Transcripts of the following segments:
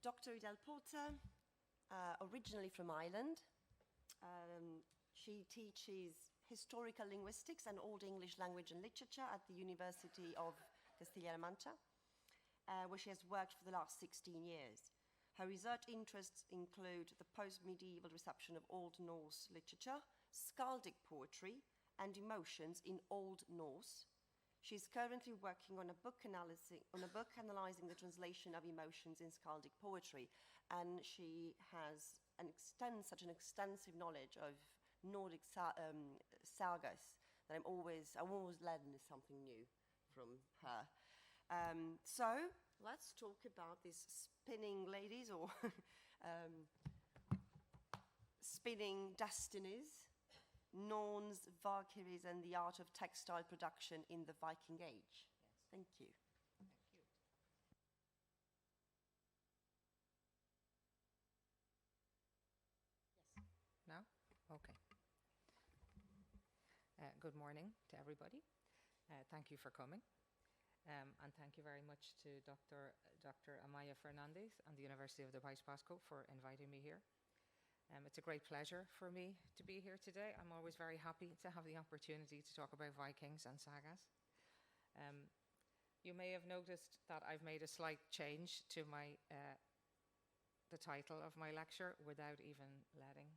Dr. Edel Porter, originally from Ireland. She teaches historical linguistics and Old English language and literature at the University of Castille-La Mancha, where she has worked for the last 16 years. Her research interests include the post-medieval reception of Old Norse literature, skaldic poetry, and emotions in Old Norse. She is currently working on a book analyzing the translation of emotions in skaldic poetry, and she has such an extensive knowledge of Nordic sagas that I'm always learning something new from her. So let's talk about these spinning ladies, or spinning destinies, Norns, Valkyries, and the art of textile production in the Viking Age. Yes. Thank you. Thank you. Yes. Now? Okay. Good morning to everybody. Thank you for coming. And thank you very much to Dr. Amaya Fernandez and the University of the País Vasco for inviting me here. It's a great pleasure for me to be here today. I'm always very happy to have the opportunity to talk about Vikings and sagas. You may have noticed that I've made a slight change to the title of my lecture without even letting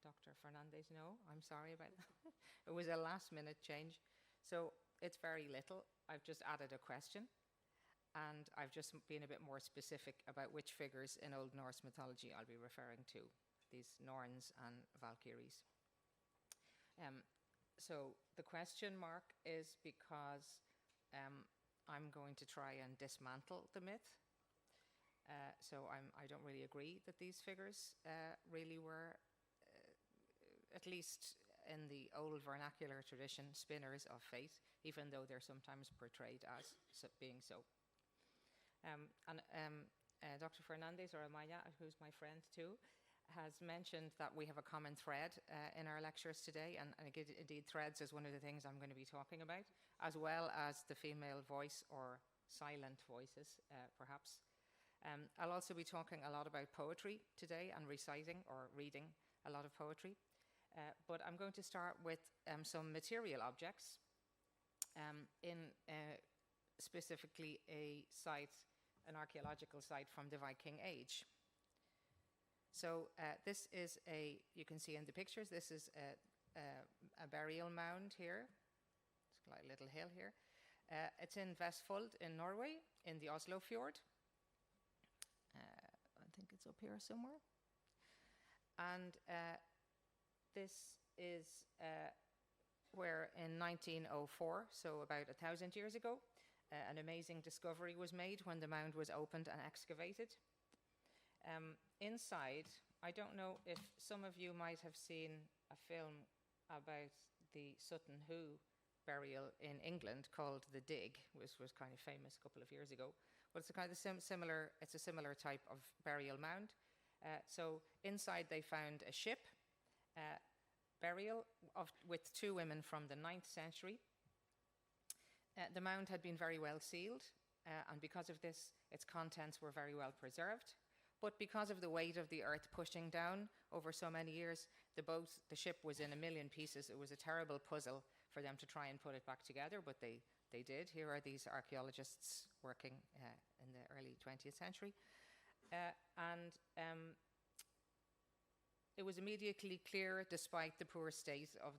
Dr. Fernandez know. I'm sorry about that. It was a last-minute change. So it's very little. I've just added a question, and I've just been a bit more specific about which figures in Old Norse mythology I'll be referring to, these Norns and Valkyries. So the question mark is because I'm going to try and dismantle the myth. So I don't really agree that these figures really were, at least in the old vernacular tradition, spinners of fate, even though they're sometimes portrayed as being so. Dr. Fernandez, or Amaya, who's my friend too, has mentioned that we have a common thread in our lectures today, and indeed threads is one of the things I'm going to be talking about, as well as the female voice, or silent voices, perhaps. I'll also be talking a lot about poetry today, and reciting or reading a lot of poetry. But I'm going to start with some material objects in specifically an archaeological site from the Viking Age. So this is you can see in the pictures, this is a burial mound here. It's like a little hill here. It's in Vestfold in Norway, in the Oslo Fjord. I think it's up here somewhere. And this is where in 1904, so about 1,000 years ago, an amazing discovery was made when the mound was opened and excavated. Inside, I don't know if some of you might have seen a film about the Sutton Hoo burial in England called The Dig, which was kind of famous a couple of years ago. But it's a kind of it's a similar type of burial mound. So inside they found a ship, burial with two women from the 9th century. The mound had been very well sealed, and because of this, its contents were very well preserved. But because of the weight of the earth pushing down over so many years, the ship was in a million pieces. It was a terrible puzzle for them to try and put it back together, but they did. Here are these archaeologists working in the early 20th century. It was immediately clear, despite the poor state of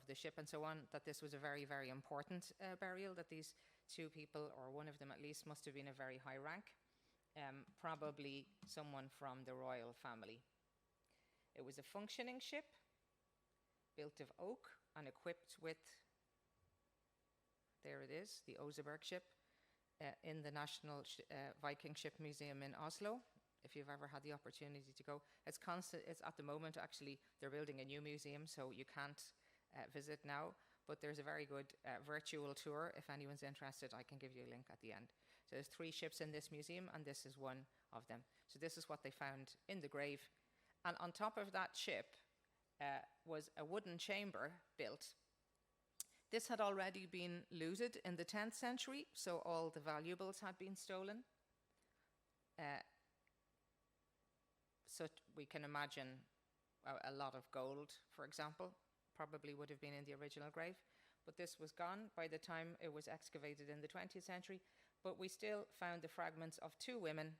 the ship and so on, that this was a very, very important burial, that these two people, or one of them at least, must have been a very high rank. Probably someone from the royal family. It was a functioning ship, built of oak and equipped with, there it is, the Oseberg ship, in the National Viking Ship Museum in Oslo. If you've ever had the opportunity to go, it's at the moment, actually, they're building a new museum, so you can't visit now. But there's a very good virtual tour. If anyone's interested, I can give you a link at the end. So there's 3 ships in this museum, and this is one of them. So this is what they found in the grave. And on top of that ship was a wooden chamber built. This had already been looted in the 10th century, so all the valuables had been stolen. we can imagine a lot of gold, for example, probably would have been in the original grave. But this was gone by the time it was excavated in the 20th century. But we still found the fragments of two women,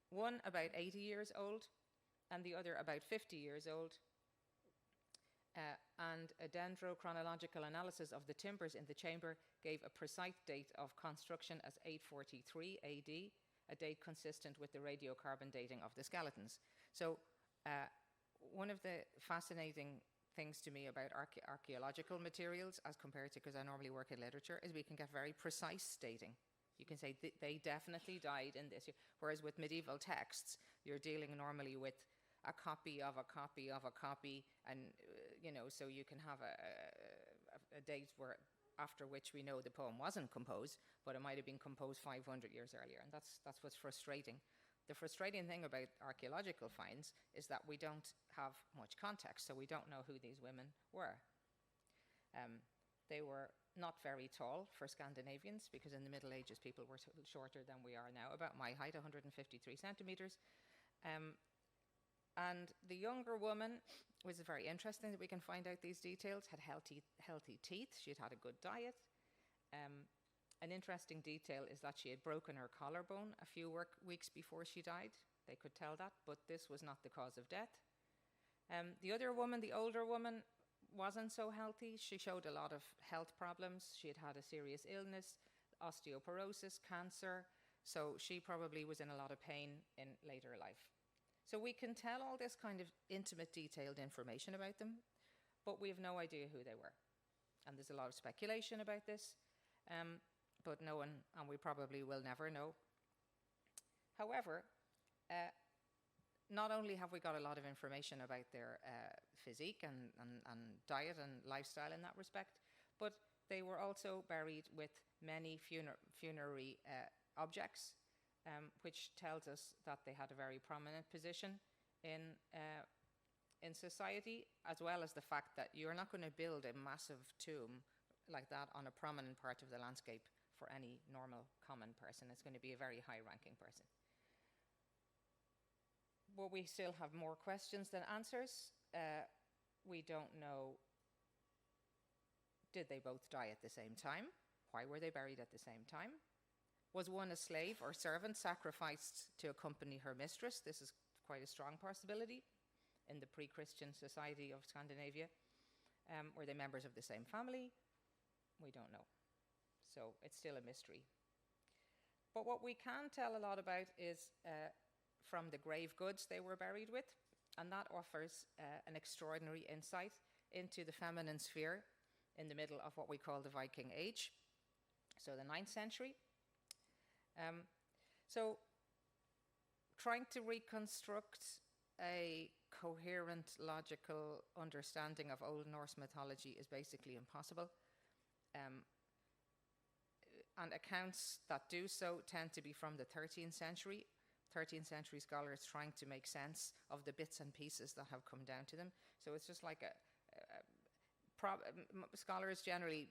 one about 80 years old and the other about 50 years old. And a dendrochronological analysis of the timbers in the chamber gave a precise date of construction as 843 AD, a date consistent with the radiocarbon dating of the skeletons. So one of the fascinating things to me about archaeological materials, as compared to, because I normally work in literature, is we can get very precise dating. You can say they definitely died in this year. Whereas with medieval texts, you're dealing normally with a copy of a copy of a copy, and so you can have a date where after which we know the poem wasn't composed, but it might have been composed 500 years earlier, and that's what's frustrating. The frustrating thing about archaeological finds is that we don't have much context, so we don't know who these women were. They were not very tall for Scandinavians, because in the Middle Ages people were shorter than we are now, about my height, 153 centimeters. And the younger woman was very interesting that we can find out these details, had healthy teeth, she'd had a good diet. An interesting detail is that she had broken her collarbone a few weeks before she died. They could tell that, but this was not the cause of death. The other woman, the older woman, wasn't so healthy. She showed a lot of health problems. She had had a serious illness, osteoporosis, cancer, so she probably was in a lot of pain in later life. So we can tell all this kind of intimate, detailed information about them, but we have no idea who they were. And there's a lot of speculation about this, but no one, and we probably will never know. However, not only have we got a lot of information about their physique and diet and lifestyle in that respect, but they were also buried with many funerary objects, which tells us that they had a very prominent position in society, as well as the fact that you're not going to build a massive tomb like that on a prominent part of the landscape for any normal common person. It's going to be a very high-ranking person. But we still have more questions than answers. We don't know, did they both die at the same time? Why were they buried at the same time? Was one a slave or servant sacrificed to accompany her mistress? This is quite a strong possibility in the pre-Christian society of Scandinavia. Were they members of the same family? We don't know. So it's still a mystery. But what we can tell a lot about is from the grave goods they were buried with, and that offers an extraordinary insight into the feminine sphere in the middle of what we call the Viking Age, so the 9th century. So trying to reconstruct a coherent, logical understanding of Old Norse mythology is basically impossible. And accounts that do so tend to be from the 13th century. 13th century scholars trying to make sense of the bits and pieces that have come down to them. So it's just like scholars generally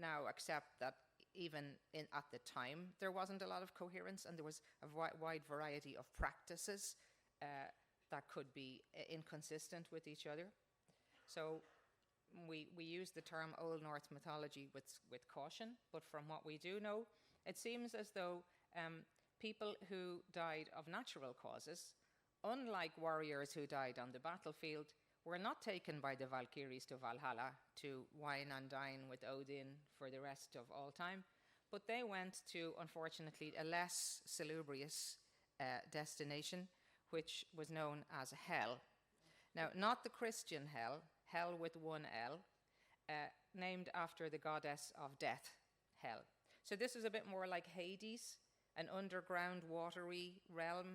now accept that even at the time there wasn't a lot of coherence, and there was a wide variety of practices that could be inconsistent with each other. So we use the term Old Norse mythology with caution, but from what we do know, it seems as though people who died of natural causes, unlike warriors who died on the battlefield, were not taken by the Valkyries to Valhalla to wine and dine with Odin for the rest of all time, but they went to, unfortunately, a less salubrious destination, which was known as Hell. Now, not the Christian Hell, Hell with one L, named after the goddess of death, Hel. So this is a bit more like Hades, an underground watery realm,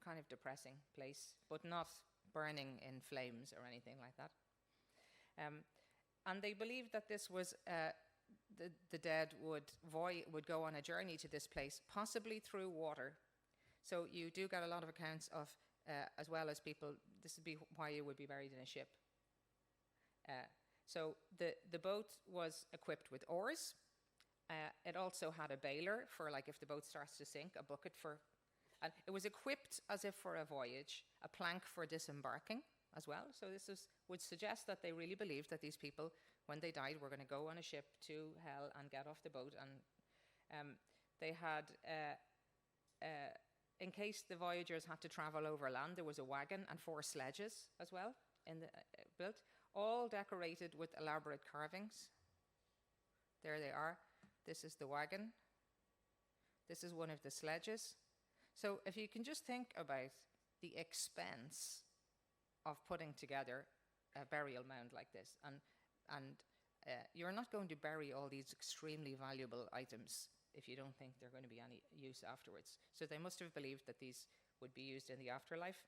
kind of depressing place, but not burning in flames or anything like that. And they believed that this was, the dead would go on a journey to this place, possibly through water. So you do get a lot of accounts of, as well as people, this would be why you would be buried in a ship. So the boat was equipped with oars. It also had a bailer for, like, if the boat starts to sink, a bucket for And it was equipped as if for a voyage, a plank for disembarking as well. So would suggest that they really believed that these people, when they died, were going to go on a ship to hell and get off the boat. And they had, in case the voyagers had to travel over land, there was a wagon and 4 sledges as well built, all decorated with elaborate carvings. There they are. This is the wagon. This is one of the sledges. So if you can just think about the expense of putting together a burial mound like this, and you're not going to bury all these extremely valuable items if you don't think they're going to be any use afterwards. So they must have believed that these would be used in the afterlife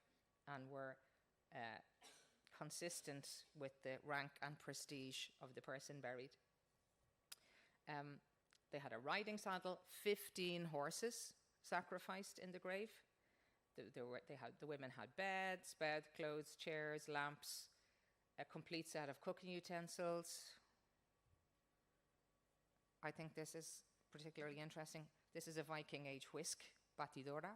and were consistent with the rank and prestige of the person buried. They had a riding saddle, 15 horses sacrificed in the grave. The women had beds, bedclothes, chairs, lamps, a complete set of cooking utensils. I think this is particularly interesting. This is a Viking Age whisk, batidora.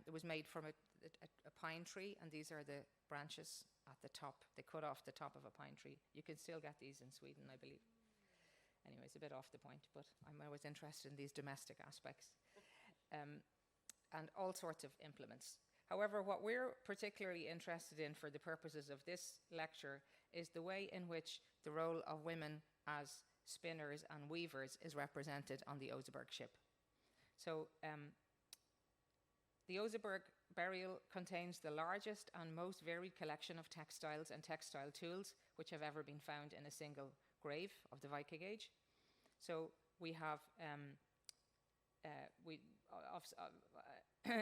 It was made from a pine tree, and these are the branches at the top. They cut off the top of a pine tree. You can still get these in Sweden, I believe. Anyway, it's a bit off the point, but I'm always interested in these domestic aspects. And all sorts of implements. However, what we're particularly interested in for the purposes of this lecture is the way in which the role of women as spinners and weavers is represented on the Oseberg ship. So the Oseberg burial contains the largest and most varied collection of textiles and textile tools which have ever been found in a single grave of the Viking Age. So we have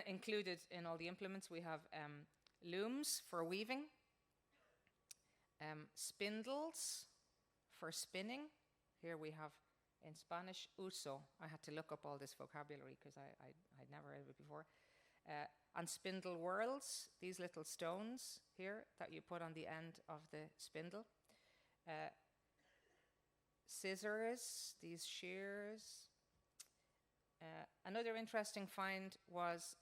included in all the implements, we have looms for weaving, spindles for spinning. Here we have, in Spanish, uso. I had to look up all this vocabulary because I'd never heard of it before. And spindle whorls, these little stones here that you put on the end of the spindle. Scissors, these shears. Another interesting find was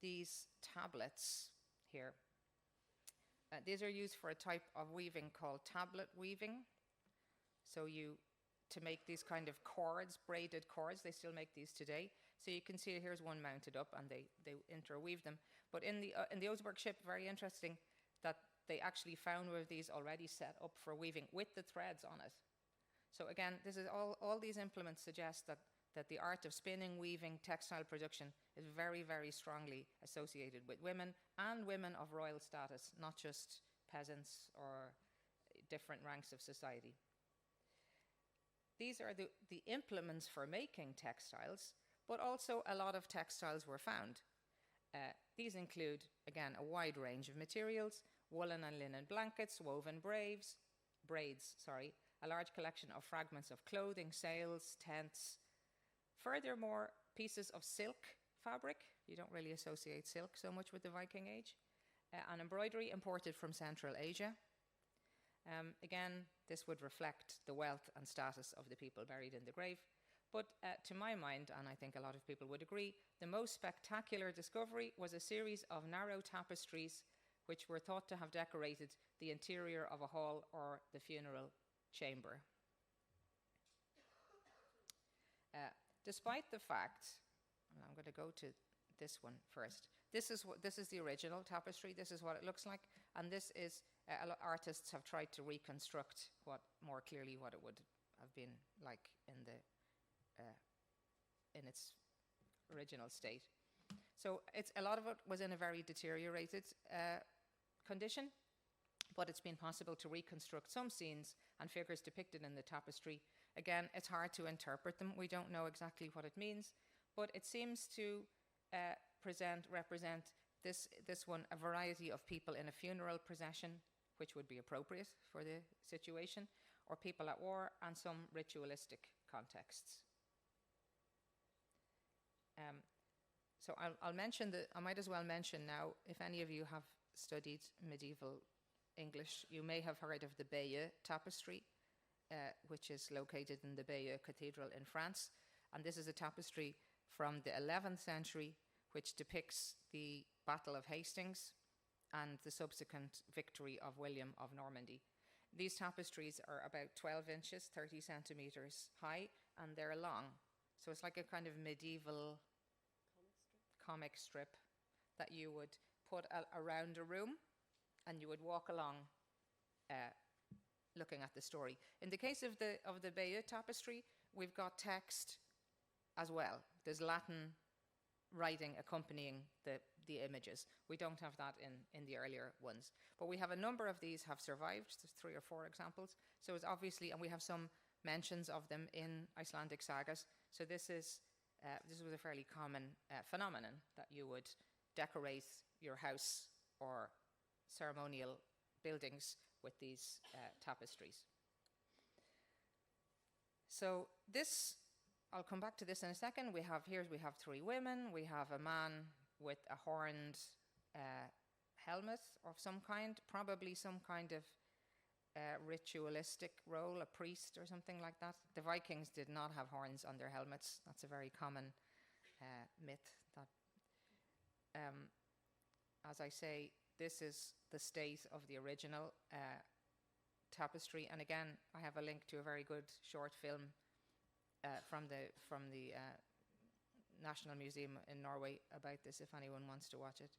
these tablets here. These are used for a type of weaving called tablet weaving. So to make these kind of cords, braided cords, they still make these today. So you can see here's one mounted up, and they interweave them. But in the Oseberg ship, very interesting that they actually found one of these already set up for weaving with the threads on it. So again, this is all these implements suggest that the art of spinning, weaving, textile production is very, very strongly associated with women, and women of royal status, not just peasants or different ranks of society. These are the implements for making textiles, but also a lot of textiles were found. These include, again, a wide range of materials: woolen and linen blankets, woven braids, a large collection of fragments of clothing, sails, tents. Furthermore, pieces of silk fabric. You don't really associate silk so much with the Viking Age. And embroidery imported from Central Asia. Again, this would reflect the wealth and status of the people buried in the grave. But to my mind, and I think a lot of people would agree, the most spectacular discovery was a series of narrow tapestries which were thought to have decorated the interior of a hall or the funeral chamber. Despite the fact, and I'm going to go to this one first. This is the original tapestry. This is what it looks like, and this is artists have tried to reconstruct more clearly what it would have been like in its original state. So a lot of it was in a very deteriorated condition, but it's been possible to reconstruct some scenes and figures depicted in the tapestry. Again, it's hard to interpret them. We don't know exactly what it means, but it seems to represent this one, a variety of people in a funeral procession, which would be appropriate for the situation, or people at war, and some ritualistic contexts. So I might as well mention now, if any of you have studied medieval English, you may have heard of the Bayeux tapestry, which is located in the Bayeux Cathedral in France. And this is a tapestry from the 11th century, which depicts the Battle of Hastings and the subsequent victory of William of Normandy. These tapestries are about 12 inches, 30 centimeters high, and they're long. So it's like a kind of medieval comic strip that you would put around a room, and you would walk along looking at the story. In the case of the Bayeux tapestry, we've got text as well. There's Latin writing accompanying the images. We don't have that in the earlier ones. But we have a number of these have survived. There's 3 or 4 examples. So it's obviously, and we have some mentions of them in Icelandic sagas. So this was a fairly common phenomenon, that you would decorate your house or ceremonial buildings with these tapestries. So this, I'll come back to this in a second. We have 3 women. We have a man with a horned helmet of some kind, probably some kind of ritualistic role, a priest or something like that. The Vikings did not have horns on their helmets. That's a very common myth. That, as I say, this is the state of the original tapestry. And again, I have a link to a very good short film from the National Museum in Norway about this, if anyone wants to watch it.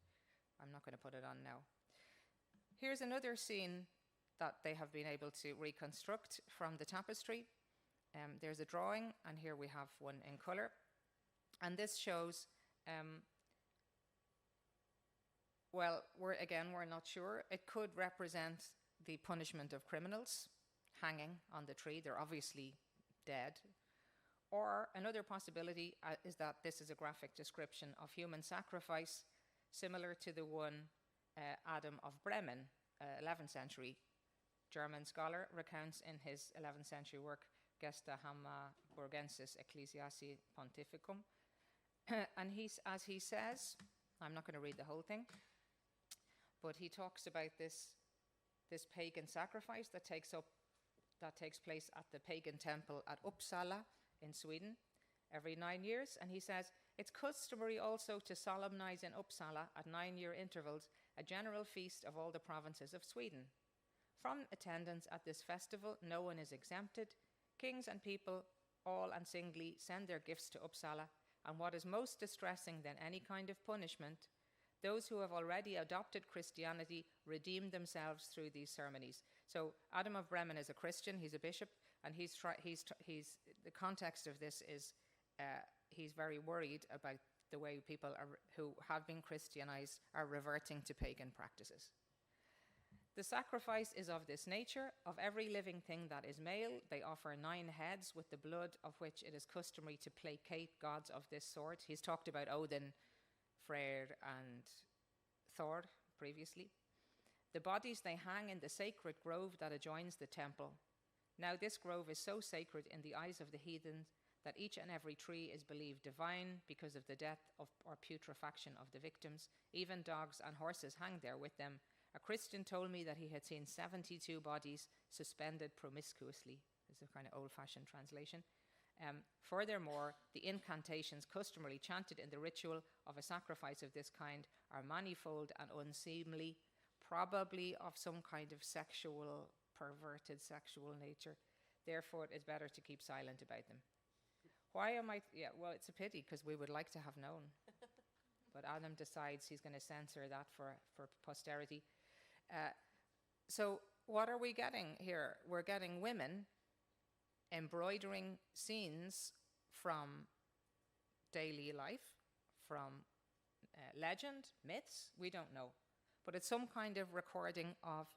I'm not going to put it on now. Here's another scene that they have been able to reconstruct from the tapestry. There's a drawing, and here we have one in colour. And this shows, well, we're not sure. It could represent the punishment of criminals hanging on the tree. They're obviously dead. Or another possibility is that this is a graphic description of human sacrifice, similar to the one Adam of Bremen, 11th century German scholar, recounts in his 11th century work, Gesta Hamburgensis Ecclesiae Pontificum. And as he says, I'm not going to read the whole thing, but he talks about this pagan sacrifice that takes place at the pagan temple at Uppsala in Sweden every 9 years. And he says, it's customary also to solemnize in Uppsala at 9-year intervals a general feast of all the provinces of Sweden. From attendance at this festival, no one is exempted. Kings and people, all and singly, send their gifts to Uppsala, and what is most distressing than any kind of punishment, those who have already adopted Christianity redeem themselves through these ceremonies. So Adam of Bremen is a Christian, he's a bishop, and the context of this is he's very worried about the way people who have been Christianized are reverting to pagan practices. The sacrifice is of this nature. Of every living thing that is male, they offer 9 heads with the blood of which it is customary to placate gods of this sort. He's talked about Odin, Freyr, and Thor previously. The bodies they hang in the sacred grove that adjoins the temple. Now this grove is so sacred in the eyes of the heathens that each and every tree is believed divine because of the death or putrefaction of the victims. Even dogs and horses hang there with them. A Christian told me that he had seen 72 bodies suspended promiscuously. It's a kind of old-fashioned translation. Furthermore, the incantations customarily chanted in the ritual of a sacrifice of this kind are manifold and unseemly, probably of some kind of perverted sexual nature. Therefore, it is better to keep silent about them. Why am I? Yeah, well, it's a pity because we would like to have known. But Adam decides he's going to censor that for posterity. So what are we getting here? We're getting women embroidering scenes from daily life, from legend, myths, we don't know. But it's some kind of recording of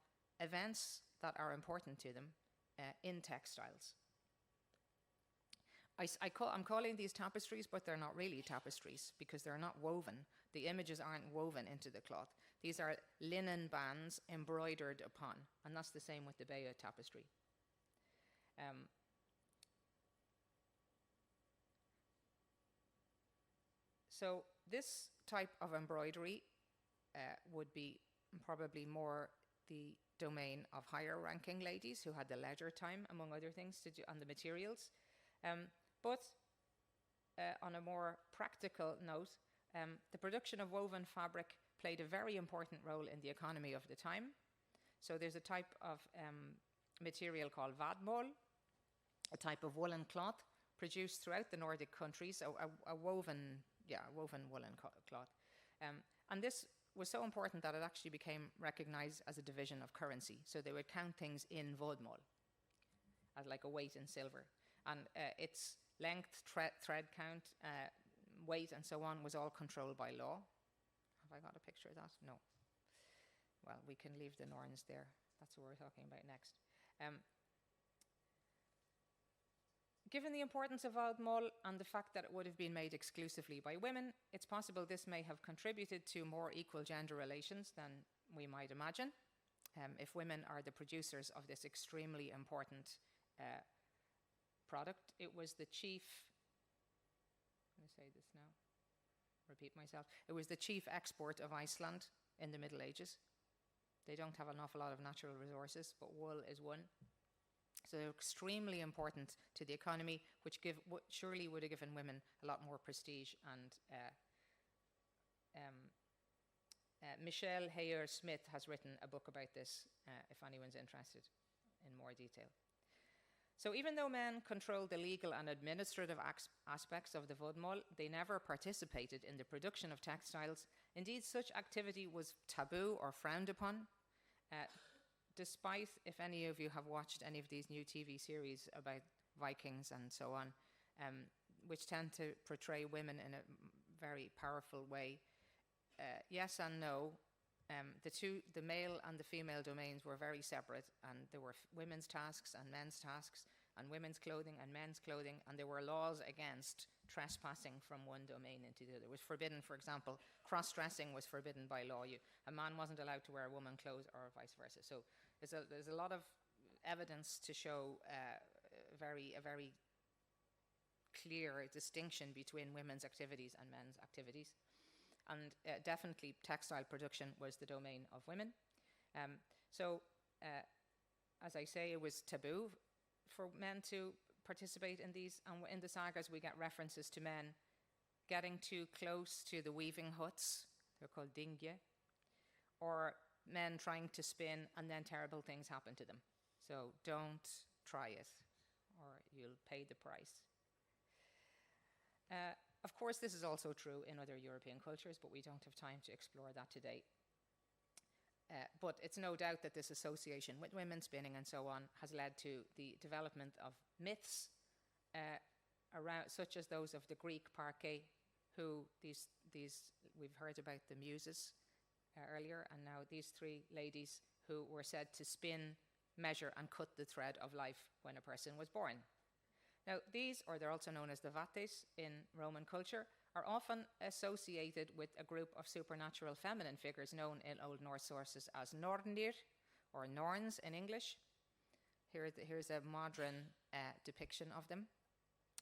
events that are important to them in textiles. I'm calling these tapestries, but they're not really tapestries because they're not woven. The images aren't woven into the cloth. These are linen bands embroidered upon, and that's the same with the Bayeux tapestry. So this type of embroidery would be probably more the domain of higher ranking ladies who had the leisure time, among other things, to do on the materials. But on a more practical note, the production of woven fabric played a very important role in the economy of the time. So there's a type of material called vadmål, a type of woolen cloth produced throughout the Nordic countries, a woven woolen cloth. And this was so important that it actually became recognized as a division of currency. So they would count things in vodmål, as like a weight in silver. And its length, thread count, weight, and so on was all controlled by law. Have I got a picture of that? No. Well, we can leave the Norns there. That's what we're talking about next. Given the importance of vodmål and the fact that it would have been made exclusively by women, it's possible this may have contributed to more equal gender relations than we might imagine. If women are the producers of this extremely important product, it was the chief, I'm going to say this now, repeat myself, it was the chief export of Iceland in the Middle Ages. They don't have an awful lot of natural resources, but wool is one. So they're extremely important to the economy, which surely would have given women a lot more prestige. And Michelle Heyer-Smith has written a book about this, if anyone's interested in more detail. So even though men controlled the legal and administrative aspects of the vodmål, they never participated in the production of textiles. Indeed, such activity was taboo or frowned upon. Despite, if any of you have watched any of these new TV series about Vikings and so on, which tend to portray women in a very powerful way, yes and no. The male and the female domains were very separate, and there were women's tasks and men's tasks, and women's clothing and men's clothing, and there were laws against trespassing from one domain into the other. It was forbidden, for example, cross-dressing was forbidden by law. A man wasn't allowed to wear woman clothes or vice versa. So there's a lot of evidence to show a very clear distinction between women's activities and men's activities. And definitely textile production was the domain of women. As I say, it was taboo for men to participate in these. And in the sagas, we get references to men getting too close to the weaving huts. They're called dingje. Or men trying to spin, and then terrible things happen to them. So don't try it, or you'll pay the price. Of course, this is also true in other European cultures, but we don't have time to explore that today. But it's no doubt that this association with women spinning and so on has led to the development of myths around, such as those of the Greek Parke, who we've heard about the Muses earlier, and now these three ladies who were said to spin, measure, and cut the thread of life when a person was born. Now, these, or they're also known as the Vates in Roman culture, are often associated with a group of supernatural feminine figures known in Old Norse sources as Nornir, or Norns in English. Here's a modern depiction of them.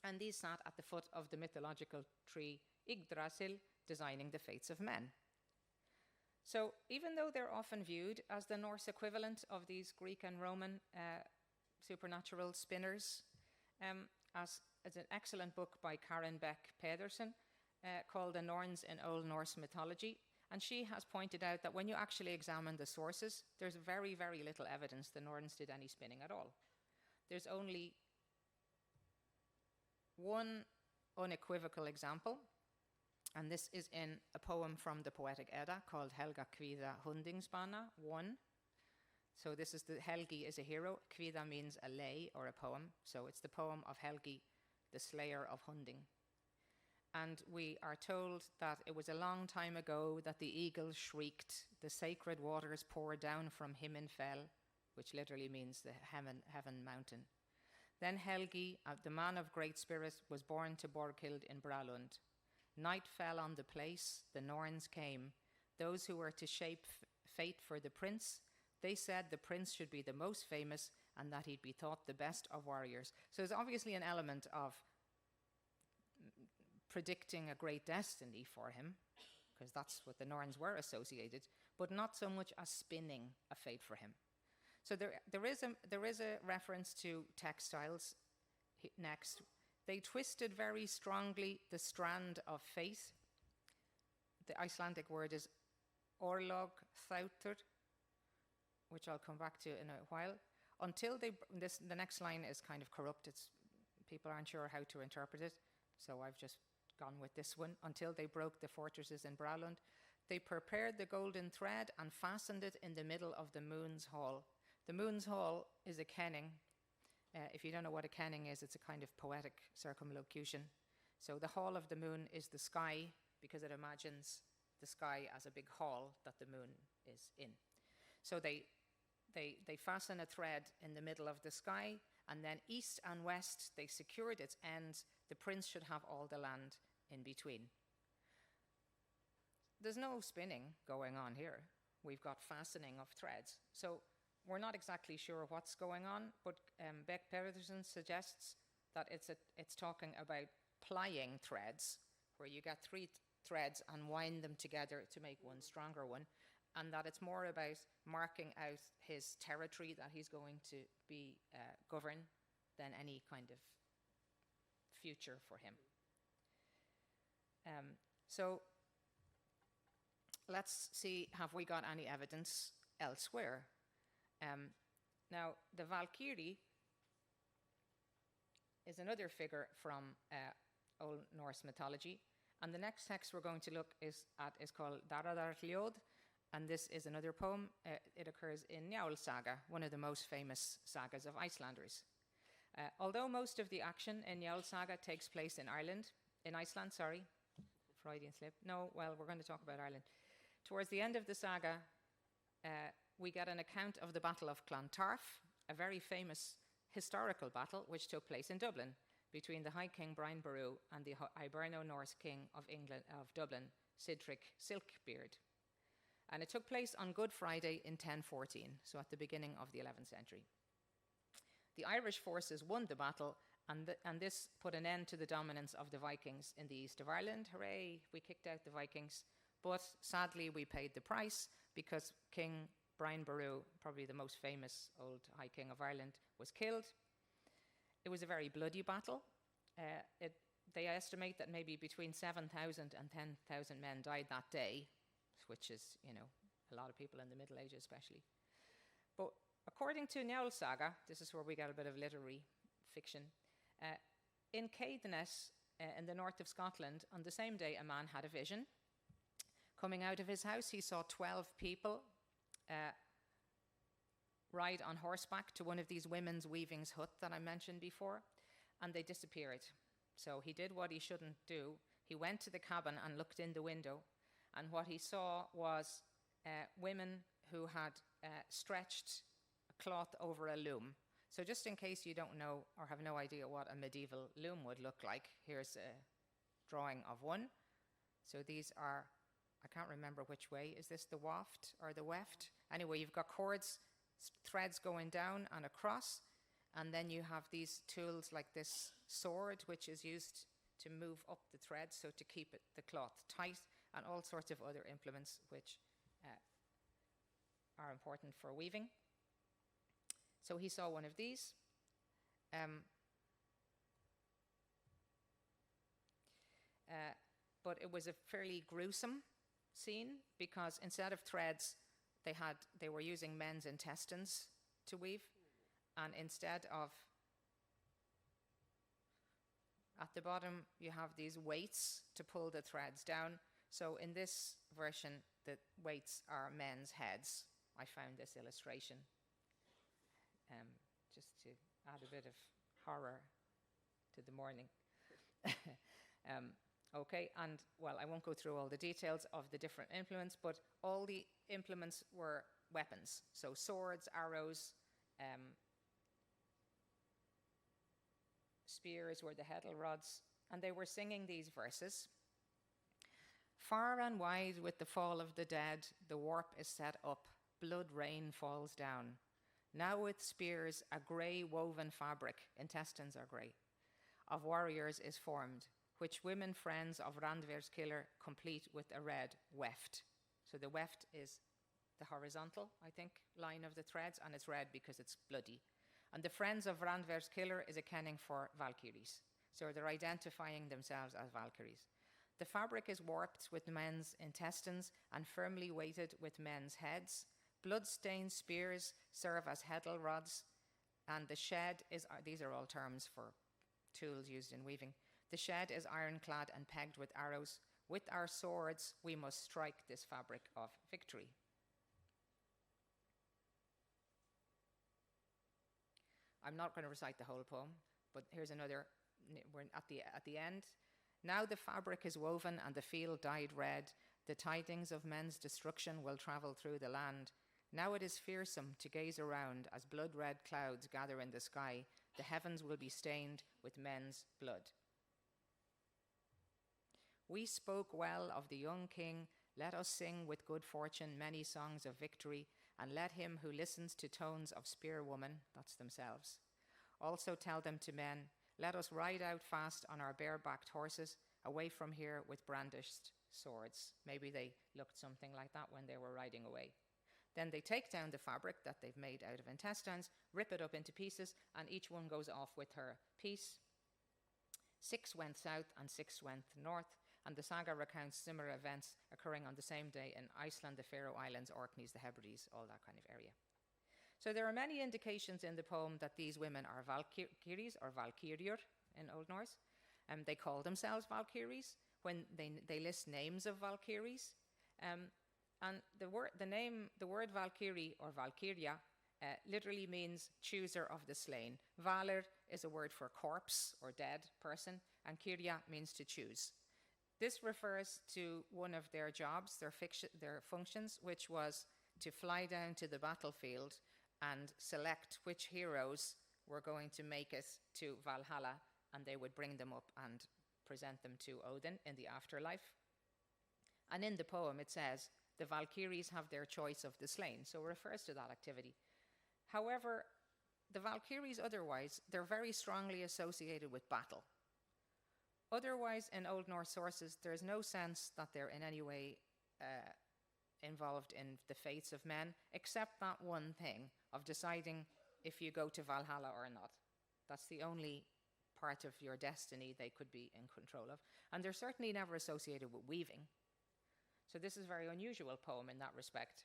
And these sat at the foot of the mythological tree Yggdrasil, designing the fates of men. So even though they're often viewed as the Norse equivalent of these Greek and Roman supernatural spinners, as an excellent book by Karen Beck Pedersen called The Norns in Old Norse Mythology. And she has pointed out that when you actually examine the sources, there's very, very little evidence the Norns did any spinning at all. There's only one unequivocal example, and this is in a poem from the Poetic Edda called Helga Kvíða Hundingsbana 1. So this is Helgi is a hero. Kvíða means a lay or a poem. So it's the poem of Helgi, the slayer of Hunding. And we are told that it was a long time ago that the eagle shrieked, the sacred waters poured down from Himinfell, which literally means the heaven mountain. Then Helgi, the man of great spirit, was born to Borghild in Bralund. Night fell on the place, the Norns came. Those who were to shape fate for the prince, they said the prince should be the most famous and that he'd be thought the best of warriors. So there's obviously an element of predicting a great destiny for him, because that's what the Norns were associated, but not so much as spinning a fate for him. So there is a reference to textiles next, They twisted very strongly the strand of fate. The Icelandic word is orlog thautur, which I'll come back to in a while, until the next line is kind of corrupt. People aren't sure how to interpret it, so I've just gone with this one. Until they broke the fortresses in Braland, they prepared the golden thread and fastened it in the middle of the moon's hall. The moon's hall is a kenning. If you don't know what a kenning is, it's a kind of poetic circumlocution. So the hall of the moon is the sky, because it imagines the sky as a big hall that the moon is in. So they fasten a thread in the middle of the sky, and then east and west they secured its ends. The prince should have all the land in between. There's no spinning going on here. We've got fastening of threads. So we're not exactly sure what's going on, but Beck Pedersen suggests that it's talking about plying threads, where you get three threads and wind them together to make one stronger one, and that it's more about marking out his territory that he's going to be govern than any kind of future for him. So let's see, have we got any evidence elsewhere? Now, the Valkyrie is another figure from Old Norse mythology, and the next text we're going to look at is called Darðarljóð, and this is another poem. It occurs in Njáls saga, one of the most famous sagas of Icelanders. Although most of the action in Njáls saga takes place in Iceland, Freudian slip. No, well, we're going to talk about Ireland. Towards the end of the saga, we get an account of the Battle of Clantarf, a very famous historical battle which took place in Dublin between the High King Brian Boru and the Hiberno-Norse King of Dublin, Sidric Silkbeard. And it took place on Good Friday in 1014, so at the beginning of the 11th century. The Irish forces won the battle, and this put an end to the dominance of the Vikings in the east of Ireland. Hooray, we kicked out the Vikings. But sadly, we paid the price, because King Brian Boru, probably the most famous old High King of Ireland, was killed. It was a very bloody battle. They estimate that maybe between 7,000 and 10,000 men died that day, which is, a lot of people in the Middle Ages especially. But according to Njáls saga, this is where we get a bit of literary fiction, in Caithness, in the north of Scotland, on the same day, a man had a vision. Coming out of his house, he saw 12 people ride on horseback to one of these women's weavings hut that I mentioned before, and they disappeared. So he did what he shouldn't do. He went to the cabin and looked in the window, and what he saw was women who had stretched a cloth over a loom. So just in case you don't know or have no idea what a medieval loom would look like, here's a drawing of one. So these are, I can't remember which way. Is this the waft or the weft? Anyway, you've got cords, threads going down and across, and then you have these tools like this sword, which is used to move up the thread, so to keep the cloth tight, and all sorts of other implements which are important for weaving. So he saw one of these. But it was a fairly gruesome scene, because instead of threads, they were using men's intestines to weave, and instead of, at the bottom you have these weights to pull the threads down. So in this version, the weights are men's heads. I found this illustration just to add a bit of horror to the morning. Okay, and well, I won't go through all the details of the different implements, but all the implements were weapons. So swords, arrows, spears were the heddle rods, and they were singing these verses. Far and wide with the fall of the dead, the warp is set up, blood rain falls down. Now with spears, a grey woven fabric, intestines are grey, of warriors is formed, which women friends of Randver's killer complete with a red weft. So the weft is the horizontal, I think, line of the threads, and it's red because it's bloody. And the friends of Randver's killer is a kenning for Valkyries. So they're identifying themselves as Valkyries. The fabric is warped with men's intestines and firmly weighted with men's heads. Blood-stained spears serve as Edel rods, and the shed is, these are all terms for tools used in weaving. The shed is ironclad and pegged with arrows. With our swords, we must strike this fabric of victory. I'm not going to recite the whole poem, but here's another. We're at the end. Now the fabric is woven and the field dyed red. The tidings of men's destruction will travel through the land. Now it is fearsome to gaze around as blood-red clouds gather in the sky. The heavens will be stained with men's blood. We spoke well of the young king. Let us sing with good fortune many songs of victory, and let him who listens to tones of spearwoman, that's themselves, also tell them to men, let us ride out fast on our bare-backed horses, away from here with brandished swords. Maybe they looked something like that when they were riding away. Then they take down the fabric that they've made out of intestines, rip it up into pieces, and each one goes off with her piece. 6 went south and 6 went north, and the saga recounts similar events occurring on the same day in Iceland, the Faroe Islands, Orkneys, the Hebrides, all that kind of area. So there are many indications in the poem that these women are Valkyries or Valkyriur in Old Norse. They call themselves Valkyries when they list names of Valkyries. And the word Valkyrie or Valkyria literally means chooser of the slain. Valr is a word for corpse or dead person, and Kyria means to choose. This refers to one of their jobs, their functions, which was to fly down to the battlefield and select which heroes were going to make it to Valhalla, and they would bring them up and present them to Odin in the afterlife. And in the poem it says, the Valkyries have their choice of the slain, so it refers to that activity. However, the Valkyries otherwise, they're very strongly associated with battle. Otherwise, in Old Norse sources, there's no sense that they're in any way involved in the fates of men, except that one thing of deciding if you go to Valhalla or not. That's the only part of your destiny they could be in control of. And they're certainly never associated with weaving. So this is a very unusual poem in that respect.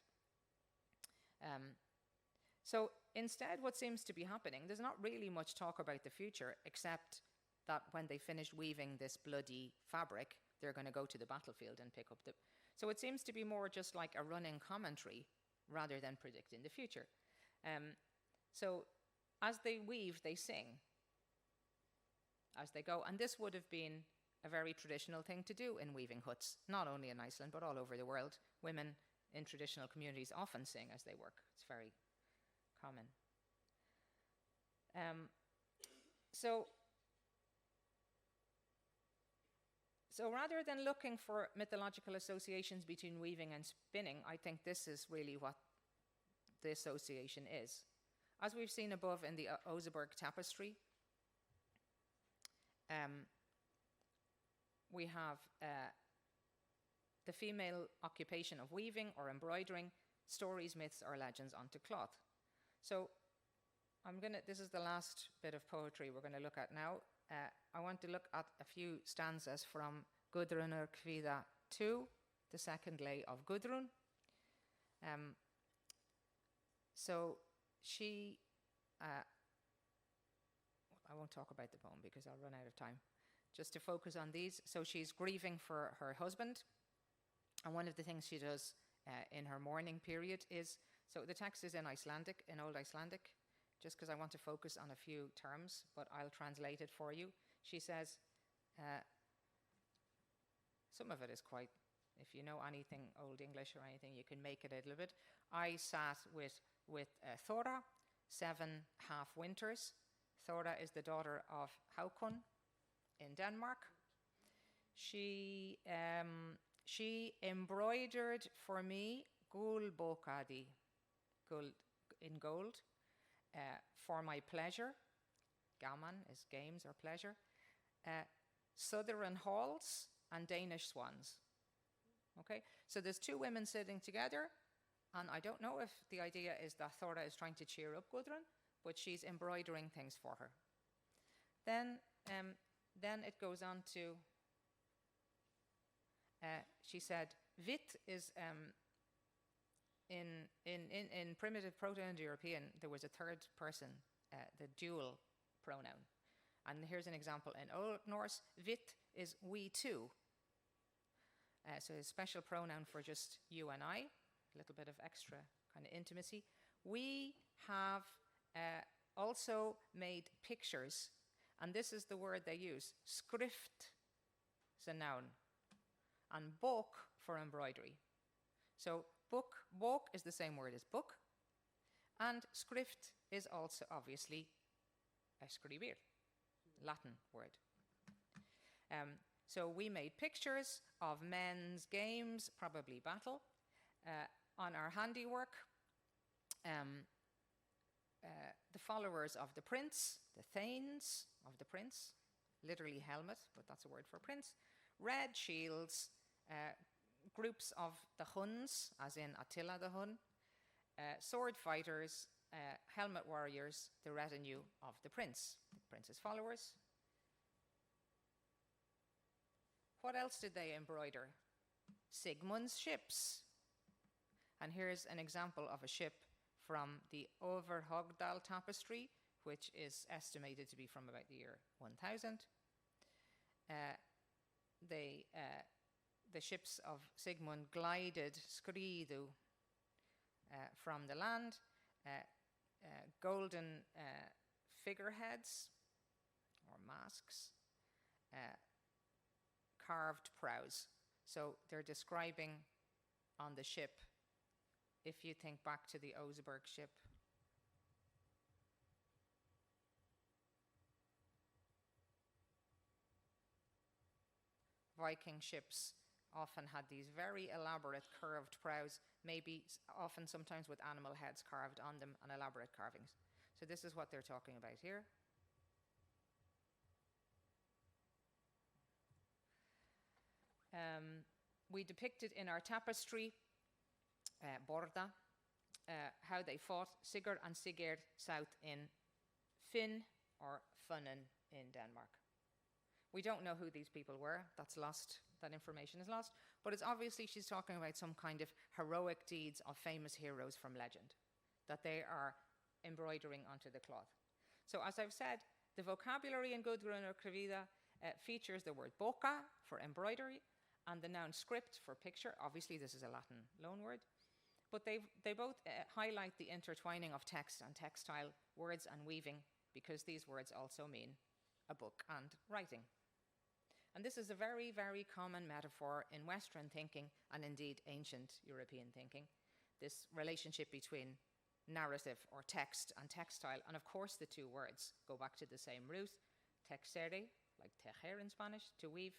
So instead, what seems to be happening, there's not really much talk about the future, except that when they finish weaving this bloody fabric, they're going to go to the battlefield and pick up the... So it seems to be more just like a running commentary rather than predicting the future. So as they weave, they sing as they go. And this would have been a very traditional thing to do in weaving huts, not only in Iceland, but all over the world. Women in traditional communities often sing as they work. It's very common. So rather than looking for mythological associations between weaving and spinning, I think this is really what the association is. As we've seen above in the Oseberg Tapestry, we have the female occupation of weaving or embroidering stories, myths, or legends onto cloth. So this is the last bit of poetry we're going to look at now. I want to look at a few stanzas from Gudrunur Kvíða 2, the second lay of Gudrun. So she, I won't talk about the poem because I'll run out of time. Just to focus on these. So she's grieving for her husband. And one of the things she does in her mourning period is, so the text is in Icelandic, in Old Icelandic, just because I want to focus on a few terms, but I'll translate it for you. She says, some of it is quite, if you know anything Old English or anything, you can make it a little bit. I sat with Thora 7 half winters. Thora is the daughter of Hákon in Denmark. She embroidered for me gulbókadi, in gold, for my pleasure. Gaman is games or pleasure. Southern halls and Danish swans. Okay, so there's two women sitting together, and I don't know if the idea is that Thora is trying to cheer up Gudrun, but she's embroidering things for her. Then Then it goes on to, she said, vit is, in primitive Proto-Indo-European, there was a third person, the dual pronoun. And here's an example. In Old Norse, vit is we too. So a special pronoun for just you and I, a little bit of extra kind of intimacy. We have also made pictures, and this is the word they use. Skrift is a noun, and bok for embroidery. So bok is the same word as book, and skrift is also obviously escribir, Latin word. So we made pictures of men's games, probably battle, on our handiwork. The followers of the prince, the thanes of the prince, literally helmet, but that's a word for prince, red shields, groups of the Huns, as in Attila the Hun, sword fighters, helmet warriors, the retinue of the prince's followers. What else did they embroider? Sigmund's ships. And here's an example of a ship from the Overhogdal Tapestry, which is estimated to be from about the year 1000. The ships of Sigmund glided skridu from the land, golden figureheads or masks, carved prows. So they're describing on the ship, if you think back to the Oseberg ship, Viking ships often had these very elaborate curved prows, maybe often sometimes with animal heads carved on them and elaborate carvings. So this is what they're talking about here. We depicted in our tapestry, Borda, how they fought Sigurd and Sigurd south in Finn or Funen in Denmark. We don't know who these people were. That's lost. That information is lost. But it's obviously she's talking about some kind of heroic deeds of famous heroes from legend that they are embroidering onto the cloth. So as I've said, the vocabulary in Gudrun or Krivida features the word boka for embroidery and the noun script for picture. Obviously, this is a Latin loanword. But they both highlight the intertwining of text and textile words and weaving, because these words also mean a book and writing. And this is a very, very common metaphor in Western thinking and indeed ancient European thinking, this relationship between narrative or text and textile. And of course, the two words go back to the same root, texere, like tejer in Spanish, to weave.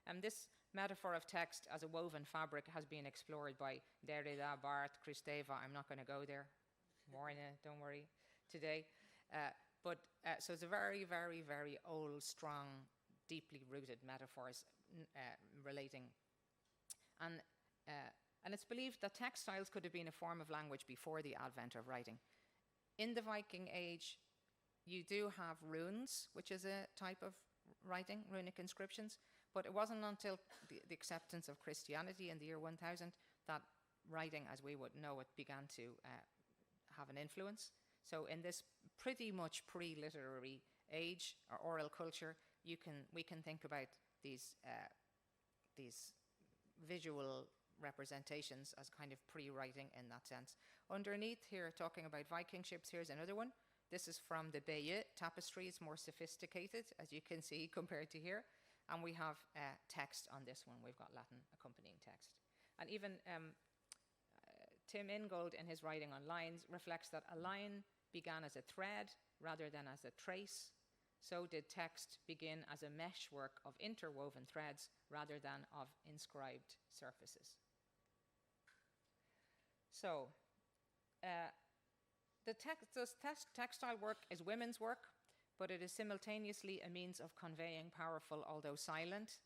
And this metaphor of text as a woven fabric has been explored by Derrida, Barthes, Kristeva. I'm not going to go there. Morna, don't worry, today. So it's a very, very, very old, strong, deeply rooted metaphors relating. And it's believed that textiles could have been a form of language before the advent of writing. In the Viking Age, you do have runes, which is a type of writing, runic inscriptions, but it wasn't until the acceptance of Christianity in the year 1000 that writing, as we would know it, began to have an influence. So in this pretty much pre-literary age or oral culture, we can think about these visual representations as kind of pre-writing in that sense. Underneath here, talking about Viking ships, here's another one. This is from the Bayeux Tapestry. It's more sophisticated, as you can see, compared to here. And we have text on this one. We've got Latin accompanying text. And even Tim Ingold, in his writing on lines, reflects that a line began as a thread rather than as a trace. So did text begin as a meshwork of interwoven threads rather than of inscribed surfaces. So textile work is women's work, but it is simultaneously a means of conveying powerful, although silent,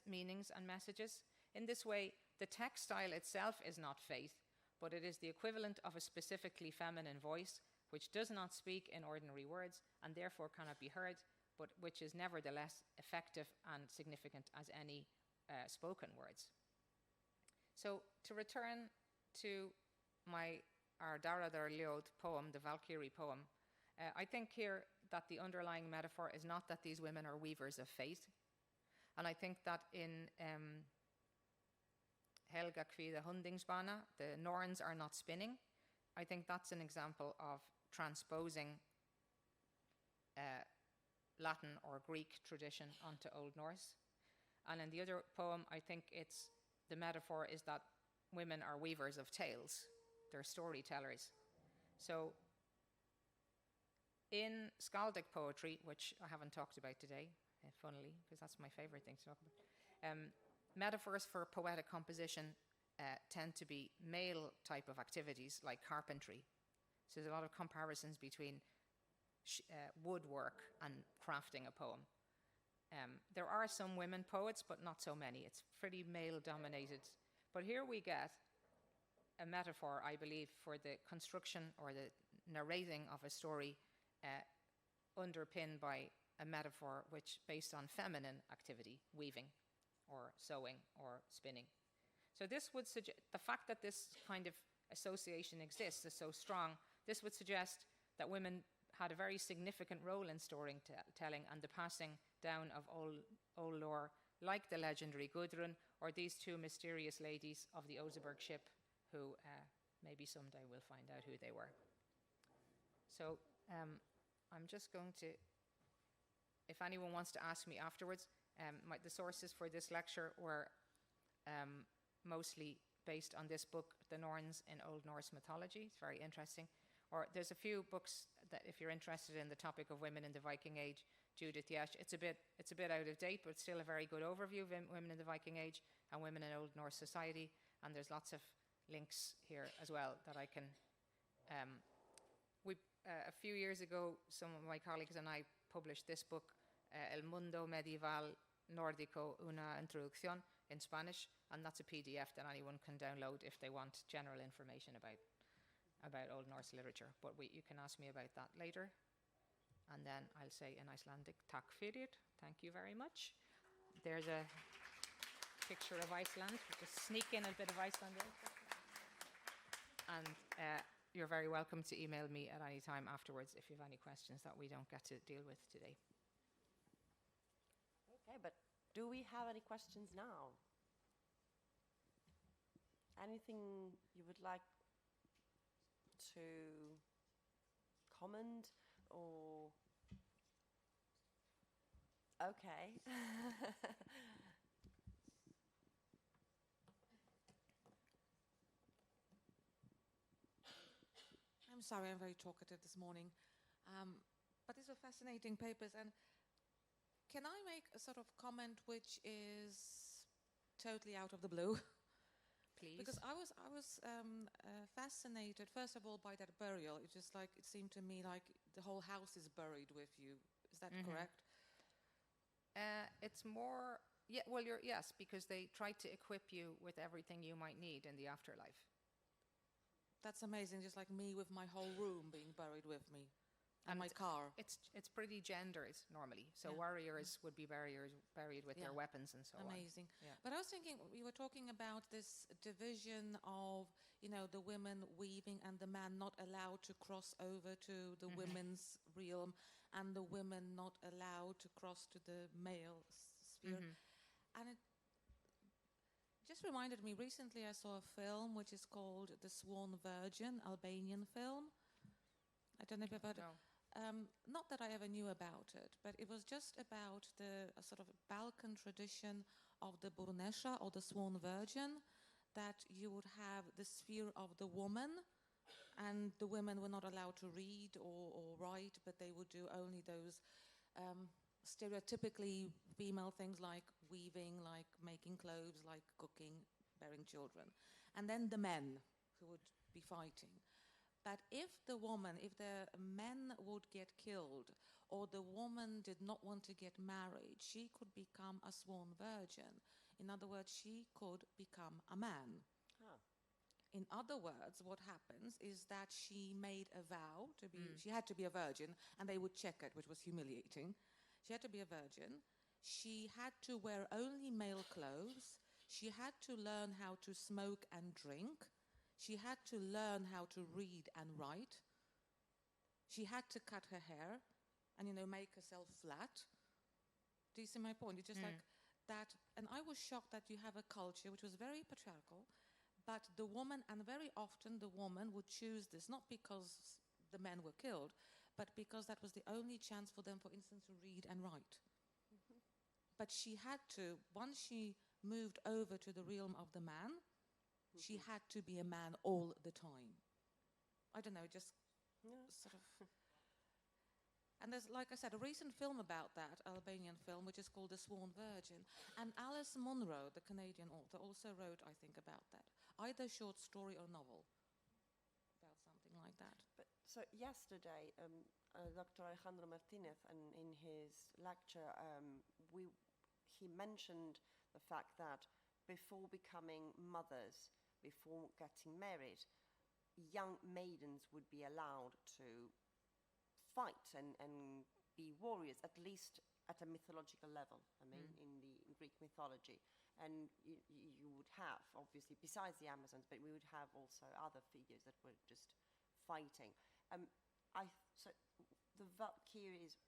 meanings and messages. In this way, the textile itself is not faith, but it is the equivalent of a specifically feminine voice, which does not speak in ordinary words and therefore cannot be heard, but which is nevertheless effective and significant as any spoken words. So to return to our Daradar Liod poem, the Valkyrie poem, I think here that the underlying metaphor is not that these women are weavers of fate. And I think that in Helga Kvida Hundingsbana, the Norns are not spinning. I think that's an example of transposing Latin or Greek tradition onto Old Norse. And in the other poem, I think the metaphor is that women are weavers of tales. They're storytellers. So in Skaldic poetry, which I haven't talked about today, funnily, because that's my favorite thing to talk about, metaphors for poetic composition tend to be male type of activities like carpentry. So there's a lot of comparisons between woodwork and crafting a poem. There are some women poets, but not so many. It's pretty male dominated. But here we get a metaphor, I believe, for the construction or the narrating of a story underpinned by a metaphor which based on feminine activity, weaving or sewing or spinning. So this would suggest, the fact that this kind of association exists is so strong, this would suggest that women had a very significant role in storytelling and the passing down of old lore, like the legendary Gudrun or these two mysterious ladies of the Oseberg ship who maybe someday we'll find out who they were. So I'm just going to, if anyone wants to ask me afterwards, the sources for this lecture were mostly based on this book, The Norns in Old Norse Mythology. It's very interesting. Or there's a few books that, if you're interested in the topic of women in the Viking Age, Judith Yesh. It's a bit out of date, but still a very good overview of women in the Viking Age and women in Old Norse society. And there's lots of links here as well that I can. A few years ago, some of my colleagues and I published this book, El Mundo Medieval Nórdico, una introducción, in Spanish, and that's a PDF that anyone can download if they want general information about Old Norse literature. But you can ask me about that later. And then I'll say in Icelandic, Takk fyrir, thank you very much. There's a picture of Iceland. Just sneak in a bit of Iceland there. And you're very welcome to email me at any time afterwards if you have any questions that we don't get to deal with today. Okay, but do we have any questions now? Anything you would like to comment or? Okay. I'm sorry, I'm very talkative this morning. But these are fascinating papers. And can I make a sort of comment which is totally out of the blue? Please. Because I was fascinated, first of all, by that burial. It just like, it seemed to me like the whole house is buried with you. Is that correct? It's more, yes, because they try to equip you with everything you might need in the afterlife. That's amazing, just like me with my whole room being buried with me. And my car. It's pretty gendered normally. So warriors would be buried with their weapons and so Amazing. on. Yeah. But I was thinking, we were talking about this division of, the women weaving and the man not allowed to cross over to the women's realm and the women not allowed to cross to the male sphere. And it just reminded me, recently I saw a film which is called The Sworn Virgin, Albanian film. I don't know if you've heard No. Not that I ever knew about it, but it was just about the sort of Balkan tradition of the Burnesha or the Sworn Virgin, that you would have the sphere of the woman, and the women were not allowed to read or write, but they would do only those stereotypically female things like weaving, like making clothes, like cooking, bearing children. And then the men who would be fighting. But if the men would get killed, or the woman did not want to get married, she could become a sworn virgin. In other words, she could become a man. Oh. In other words, what happens is that she made a vow to be, she had to be a virgin, and they would check it, which was humiliating. She had to be a virgin. She had to wear only male clothes. She had to learn how to smoke and drink. She had to learn how to read and write. She had to cut her hair and, make herself flat. Do you see my point? It's just like that. And I was shocked that you have a culture which was very patriarchal, but the woman, and very often the woman would choose this, not because the men were killed, but because that was the only chance for them, for instance, to read and write. But she had to, once she moved over to the realm of the man, she had to be a man all the time. I don't know, just sort of... And there's, like I said, a recent film about that, Albanian film, which is called The Sworn Virgin. And Alice Munro, the Canadian author, also wrote, I think, about that. Either short story or novel about something like that. But so yesterday, Dr. Alejandro Martinez, in his lecture, he mentioned the fact that before becoming mothers, before getting married, young maidens would be allowed to fight and be warriors, at least at a mythological level, I mean, in the Greek mythology. And you would have, obviously, besides the Amazons, but we would have also other figures that were just fighting. So the Valkyries,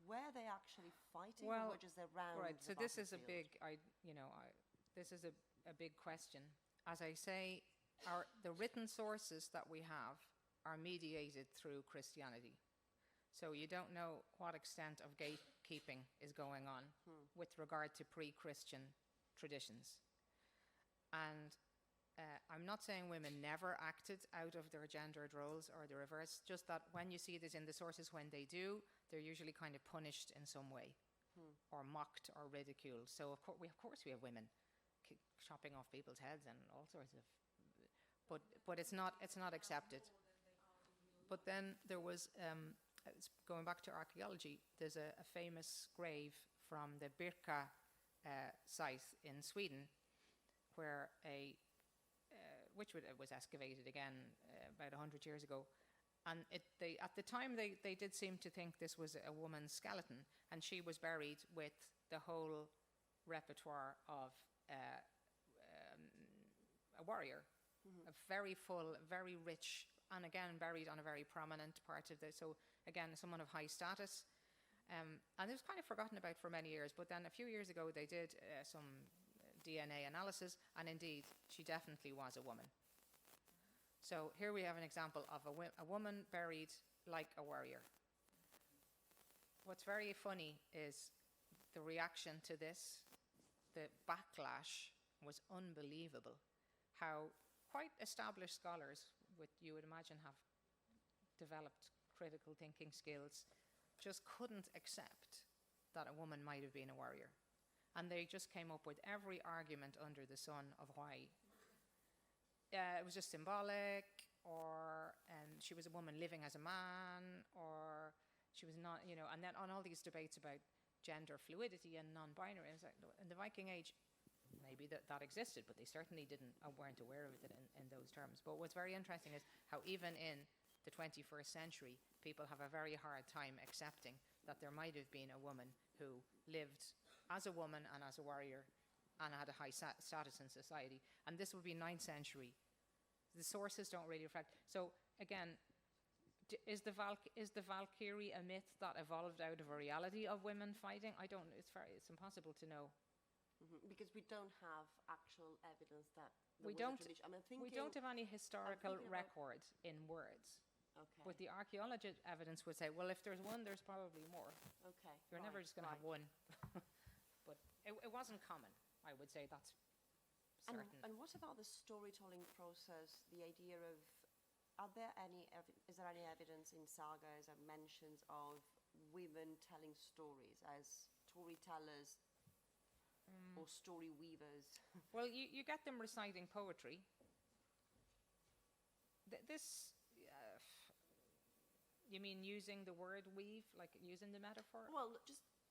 were they actually fighting, or were just around? Right. So this is a battlefield? this is a big question. As I say, the written sources that we have are mediated through Christianity. So you don't know what extent of gatekeeping is going on with regard to pre-Christian traditions. And I'm not saying women never acted out of their gendered roles or the reverse, just that when you see this in the sources, when they do, they're usually kind of punished in some way or mocked or ridiculed. So of course we have women chopping off people's heads and all sorts of, but it's not accepted. But then there was, going back to archaeology, there's a famous grave from the Birka site in Sweden, where which was excavated again about 100 years ago. And at the time, they did seem to think this was a woman's skeleton, and she was buried with the whole repertoire of a warrior, a very full, very rich, and again buried on a very prominent part of so again, someone of high status. And it was kind of forgotten about for many years, but then a few years ago they did some DNA analysis, and indeed, she definitely was a woman. So here we have an example of a woman buried like a warrior. What's very funny is the reaction to this. The backlash was unbelievable. How quite established scholars, you would imagine, have developed critical thinking skills, just couldn't accept that a woman might have been a warrior. And they just came up with every argument under the sun of why it was just symbolic, or she was a woman living as a man, or she was not, and then on all these debates about gender fluidity and non-binary. It's like, in the Viking Age, maybe that existed, but they certainly weren't aware of it in those terms. But what's very interesting is how even in the 21st century, people have a very hard time accepting that there might have been a woman who lived as a woman and as a warrior and had a high status in society. And this would be 9th century. The sources don't really reflect. So again, is the Valkyrie a myth that evolved out of a reality of women fighting? It's impossible to know. Because we don't have actual evidence that we don't have any historical record in words. Okay. But the archaeological evidence would say, well, if there's one, there's probably more. Okay. You're never just going to have one. But it wasn't common, I would say. That's certain. And what about the storytelling process? The idea of, is there any evidence in sagas or mentions of women telling stories as storytellers or story weavers? Well, you get them reciting poetry. You mean using the word weave, like using the metaphor? Well,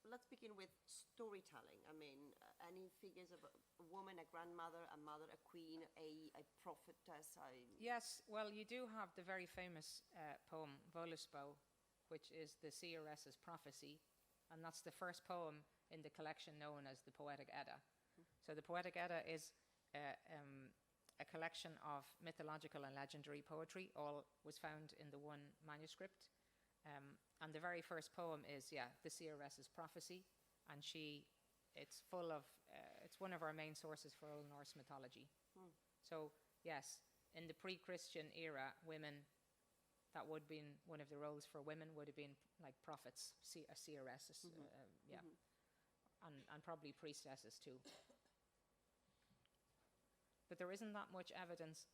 let's begin with storytelling. I mean, any figures of a woman, a grandmother, a mother, a queen, a prophetess? Yes, well, you do have the very famous poem, Völuspá, which is the seeress's prophecy, And that's the first poem in the collection known as the Poetic Edda. So the Poetic Edda is a collection of mythological and legendary poetry. All was found in the one manuscript. And the very first poem is, the seeress's prophecy. And it's full of, it's one of our main sources for Old Norse mythology. So, yes, in the pre-Christian era, women, that would have been one of the roles for women, would have been like prophets, a seeress, and probably priestesses too. But there isn't that much evidence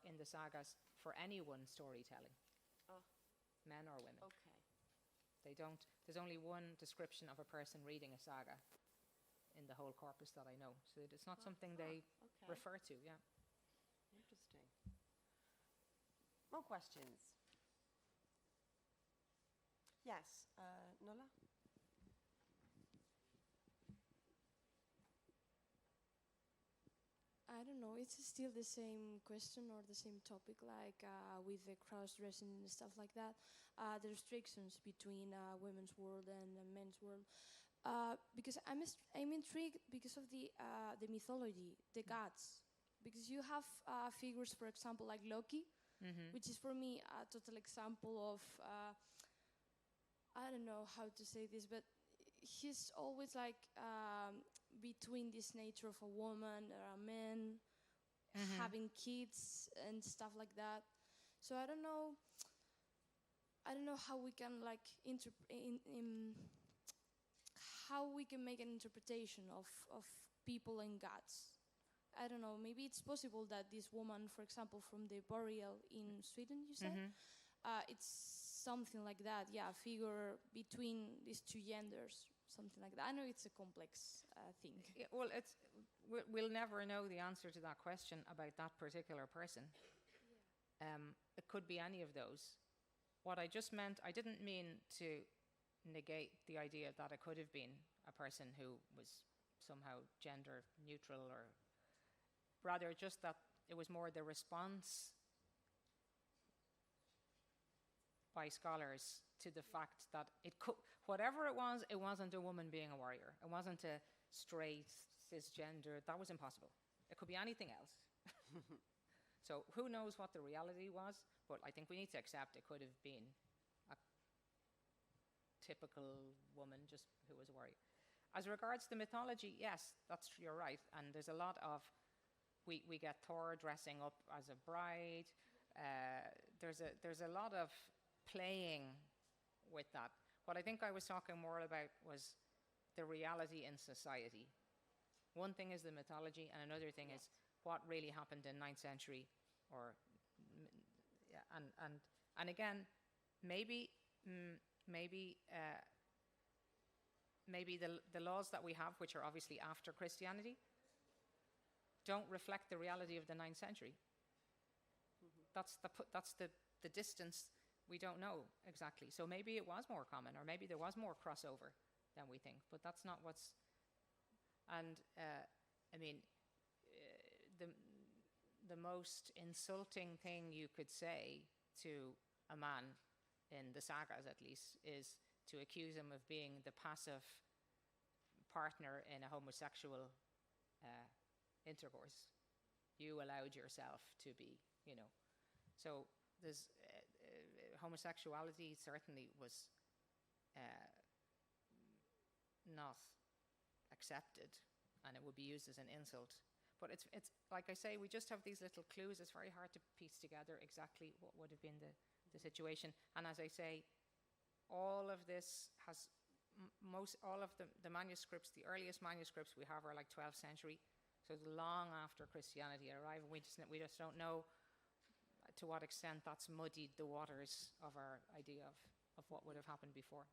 in the sagas for anyone storytelling, men or women. Okay. There's only one description of a person reading a saga in the whole corpus that I know. So it's not something they refer to, Interesting. More questions? Yes, Nola? I don't know, it's still the same question or the same topic, like with the cross-dressing and stuff like that, the restrictions between women's world and men's world. Because I'm intrigued because of the mythology, the gods. Because you have figures, for example, like Loki, which is for me a total example of, I don't know how to say this, but he's always like between this nature of a woman or a man, having kids and stuff like that. So I don't know how we can like how we can make an interpretation of people and gods. I don't know, maybe it's possible that this woman, for example, from the burial in Sweden, you said, it's something like that, a figure between these two genders, something like that. I know it's a complex thing. Yeah, well, we'll never know the answer to that question about that particular person. It could be any of those. What I just meant, I didn't mean to negate the idea that it could have been a person who was somehow gender neutral, or rather just that it was more the response by scholars to the fact that whatever it wasn't a woman being a warrior. It wasn't a straight, cisgender. That was impossible. It could be anything else. So who knows what the reality was, but I think we need to accept it could have been a typical woman just who was a warrior. As regards the mythology, yes, you're right. And there's a lot of, we get Thor dressing up as a bride. There's a lot of playing with that. What I think I was talking more about was the reality in society. One thing is the mythology, and another thing is what really happened in 9th century, and again, maybe the laws that we have, which are obviously after Christianity, don't reflect the reality of the 9th century. That's the distance. We don't know exactly. So maybe it was more common, or maybe there was more crossover than we think. But that's not what's. And I mean, the most insulting thing you could say to a man, in the sagas at least, is to accuse him of being the passive partner in a homosexual intercourse. You allowed yourself to be, So there's homosexuality certainly was not accepted, and it would be used as an insult. But it's like I say, we just have these little clues. It's very hard to piece together exactly what would have been the situation. And as I say, all of this has all of the manuscripts, the earliest manuscripts we have are like 12th century, so it's long after Christianity arrived. We just don't know to what extent that's muddied the waters of our idea of what would have happened before.